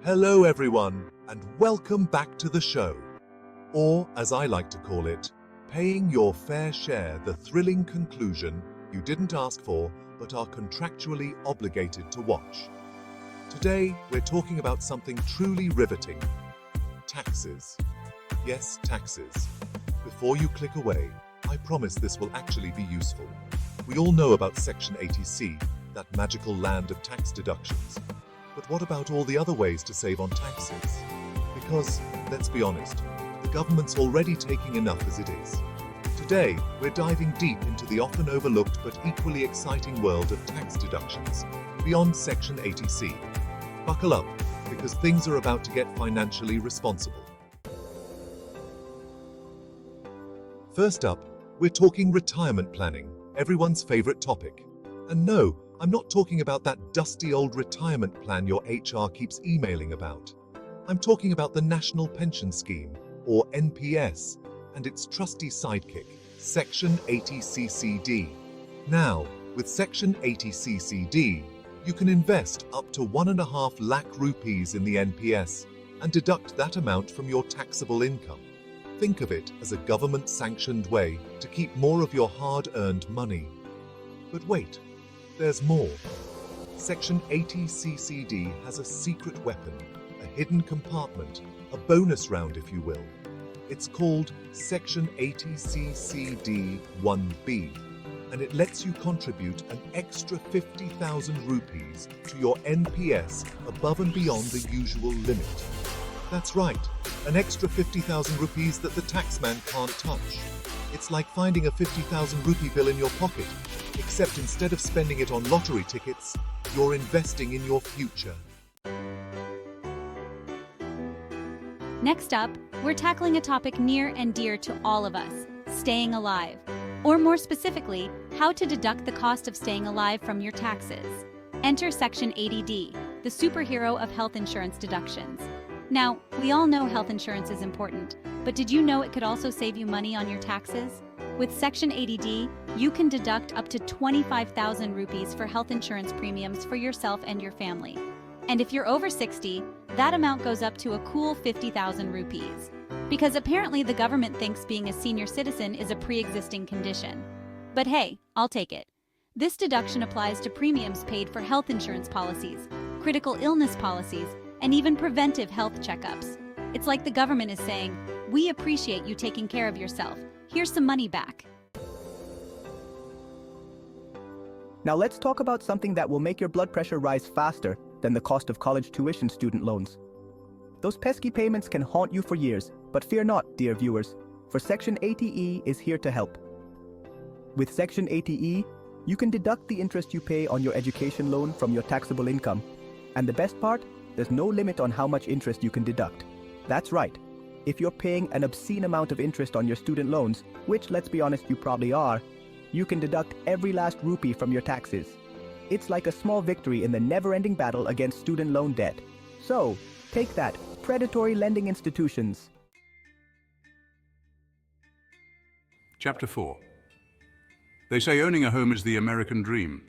Hello everyone, and welcome back to the show. Or, as I like to call it, paying your fair share, the thrilling conclusion you didn't ask for but are contractually obligated to watch. Today, we're talking about something truly riveting. Taxes. Yes, taxes. Before you click away, I promise this will actually be useful. We all know about Section 80C, that magical land of tax deductions. But what about all the other ways to save on taxes? Because, let's be honest, the government's already taking enough as it is. Today, we're diving deep into the often overlooked but equally exciting world of tax deductions, beyond Section 80C. Buckle up, because things are about to get financially responsible. First up, we're talking retirement planning, everyone's favorite topic. And no, I'm not talking about that dusty old retirement plan your HR keeps emailing about. I'm talking about the National Pension Scheme, or NPS, and its trusty sidekick, Section 80CCD. Now, with Section 80CCD, you can invest up to 1.5 lakh rupees in the NPS and deduct that amount from your taxable income. Think of it as a government-sanctioned way to keep more of your hard-earned money. But wait, there's more. Section 80CCD has a secret weapon, a hidden compartment, a bonus round if you will. It's called Section 80CCD-1B, and it lets you contribute an extra 50,000 rupees to your NPS above and beyond the usual limit. That's right, an extra 50,000 rupees that the taxman can't touch. It's like finding a 50,000 rupee bill in your pocket, except instead of spending it on lottery tickets, you're investing in your future. Next up, we're tackling a topic near and dear to all of us, staying alive. Or more specifically, how to deduct the cost of staying alive from your taxes. Enter Section 80D, the superhero of health insurance deductions. Now, we all know health insurance is important, but did you know it could also save you money on your taxes? With Section 80D, you can deduct up to 25,000 rupees for health insurance premiums for yourself and your family. And if you're over 60, that amount goes up to a cool 50,000 rupees. Because apparently the government thinks being a senior citizen is a pre-existing condition. But hey, I'll take it. This deduction applies to premiums paid for health insurance policies, critical illness policies, and even preventive health checkups. It's like the government is saying, we appreciate you taking care of yourself. Here's some money back. Now let's talk about something that will make your blood pressure rise faster than the cost of college tuition student loans. Those pesky payments can haunt you for years, but fear not, dear viewers, for Section 80E is here to help. With Section 80E, you can deduct the interest you pay on your education loan from your taxable income. And the best part? There's no limit on how much interest you can deduct. That's right. If you're paying an obscene amount of interest on your student loans, which, let's be honest, you probably are, you can deduct every last rupee from your taxes. It's like a small victory in the never-ending battle against student loan debt. So, take that, predatory lending institutions. Chapter 4. They say owning a home is the American dream.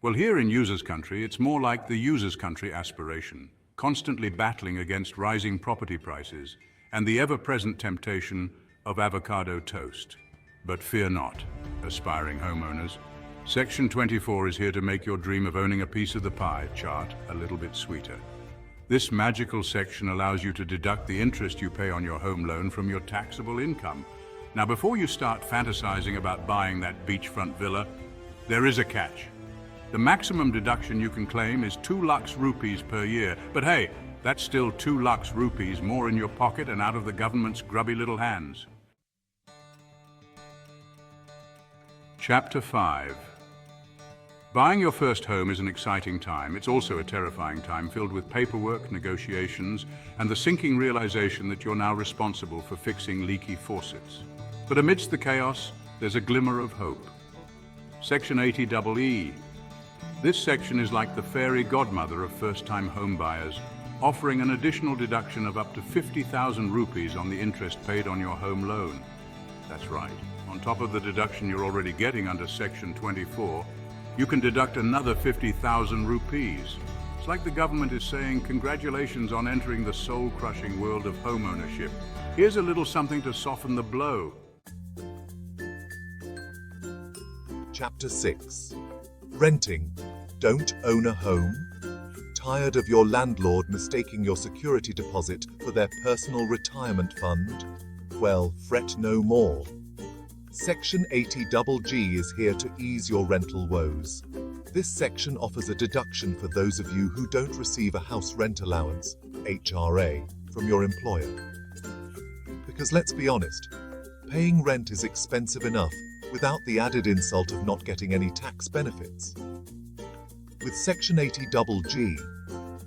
Well, here in user's country, it's more like the user's country aspiration, constantly battling against rising property prices and the ever-present temptation of avocado toast. But fear not, aspiring homeowners. Section 24 is here to make your dream of owning a piece of the pie chart a little bit sweeter. This magical section allows you to deduct the interest you pay on your home loan from your taxable income. Now, before you start fantasizing about buying that beachfront villa, there is a catch. The maximum deduction you can claim is 2 lakhs rupees per year. But hey, that's still 2 lakhs rupees more in your pocket and out of the government's grubby little hands. Chapter 5. Buying your first home is an exciting time. It's also a terrifying time filled with paperwork, negotiations, and the sinking realization that you're now responsible for fixing leaky faucets. But amidst the chaos, there's a glimmer of hope. Section 80EE. This section is like the fairy godmother of first-time home buyers, offering an additional deduction of up to 50,000 rupees on the interest paid on your home loan. That's right. On top of the deduction you're already getting under Section 24, you can deduct another 50,000 rupees. It's like the government is saying, congratulations on entering the soul-crushing world of homeownership. Here's a little something to soften the blow. Chapter 6. Renting. Don't own a home? Tired of your landlord mistaking your security deposit for their personal retirement fund? Well, fret no more. Section 80GG is here to ease your rental woes. This section offers a deduction for those of you who don't receive a house rent allowance, HRA, from your employer. Because let's be honest, paying rent is expensive enough without the added insult of not getting any tax benefits. With Section 80GG,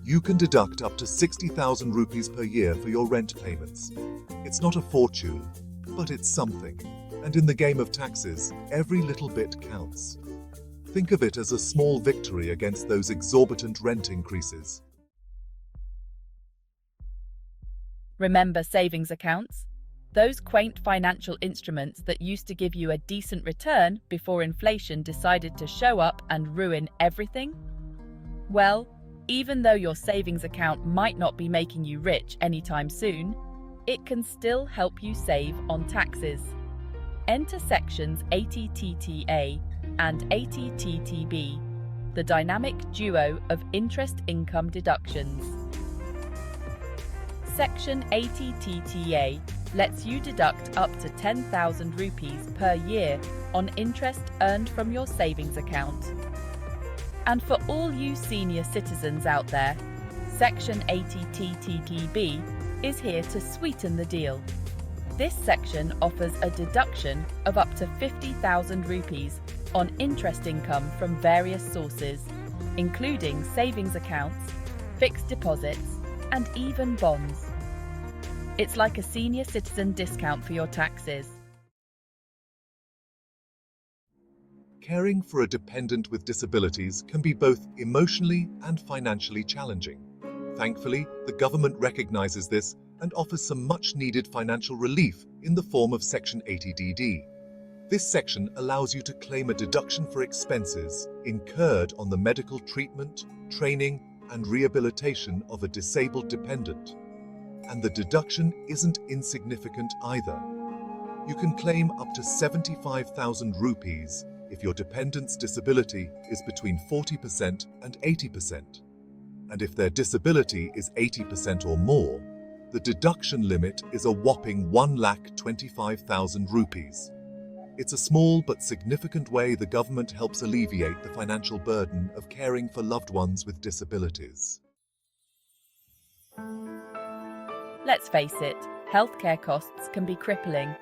you can deduct up to 60,000 rupees per year for your rent payments. It's not a fortune, but it's something. And in the game of taxes, every little bit counts. Think of it as a small victory against those exorbitant rent increases. Remember savings accounts? Those quaint financial instruments that used to give you a decent return before inflation decided to show up and ruin everything? Well, even though your savings account might not be making you rich anytime soon, it can still help you save on taxes. Enter sections 80TTA and 80TTB, the dynamic duo of interest income deductions. Section 80TTA lets you deduct up to 10,000 rupees per year on interest earned from your savings account. And for all you senior citizens out there, Section 80TTB is here to sweeten the deal. This section offers a deduction of up to 50,000 rupees on interest income from various sources, including savings accounts, fixed deposits, and even bonds. It's like a senior citizen discount for your taxes. Caring for a dependent with disabilities can be both emotionally and financially challenging. Thankfully, the government recognizes this and offers some much-needed financial relief in the form of Section 80DD. This section allows you to claim a deduction for expenses incurred on the medical treatment, training, and rehabilitation of a disabled dependent. And the deduction isn't insignificant either. You can claim up to 75,000 rupees if your dependent's disability is between 40% and 80%. And if their disability is 80% or more, the deduction limit is a whopping 1,25,000 rupees. It's a small but significant way the government helps alleviate the financial burden of caring for loved ones with disabilities. Let's face it, healthcare costs can be crippling.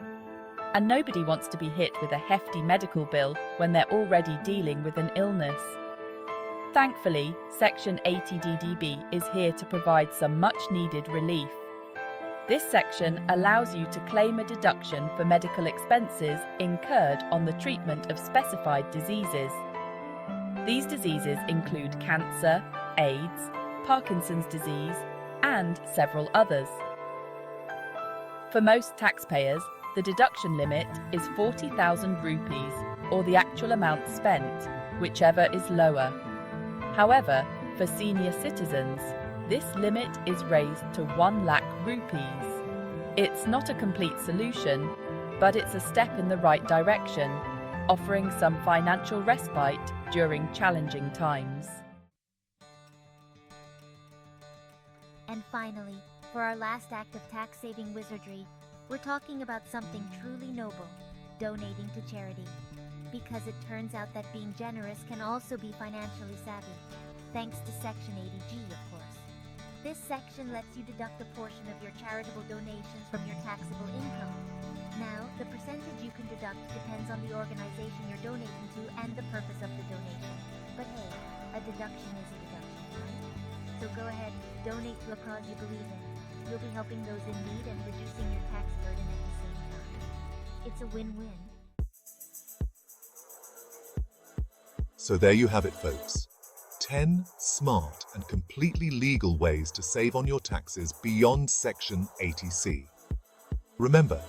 And nobody wants to be hit with a hefty medical bill when they're already dealing with an illness. Thankfully, Section 80DDB is here to provide some much-needed relief. This section allows you to claim a deduction for medical expenses incurred on the treatment of specified diseases. These diseases include cancer, AIDS, Parkinson's disease, and several others. For most taxpayers, the deduction limit is 40,000 rupees, or the actual amount spent, whichever is lower. However, for senior citizens, this limit is raised to 1 lakh rupees. It's not a complete solution, but it's a step in the right direction, offering some financial respite during challenging times. And finally, for our last act of tax-saving wizardry, we're talking about something truly noble, donating to charity. Because it turns out that being generous can also be financially savvy, thanks to Section 80G, of course. This section lets you deduct a portion of your charitable donations from your taxable income. Now, the percentage you can deduct depends on the organization you're donating to and the purpose of the donation. But hey, a deduction is a deduction, right? So go ahead, donate to a cause you believe in. You'll be helping those in need and reducing your tax burden at the same time. It's a win-win. So there you have it, folks. 10 smart and completely legal ways to save on your taxes beyond Section 80C. Remember,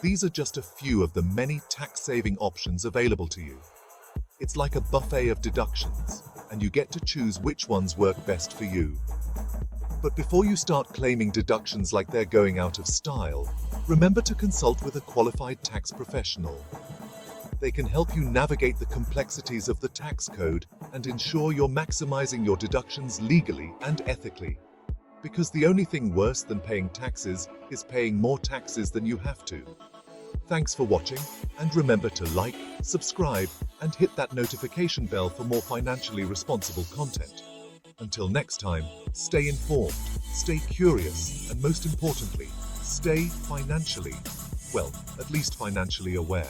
these are just a few of the many tax-saving options available to you. It's like a buffet of deductions, and you get to choose which ones work best for you. But before you start claiming deductions like they're going out of style, remember to consult with a qualified tax professional. They can help you navigate the complexities of the tax code and ensure you're maximizing your deductions legally and ethically. Because the only thing worse than paying taxes is paying more taxes than you have to. Thanks for watching, and remember to like, subscribe, and hit that notification bell for more financially responsible content. Until next time, stay informed, stay curious, and most importantly, stay financially, well, at least financially aware.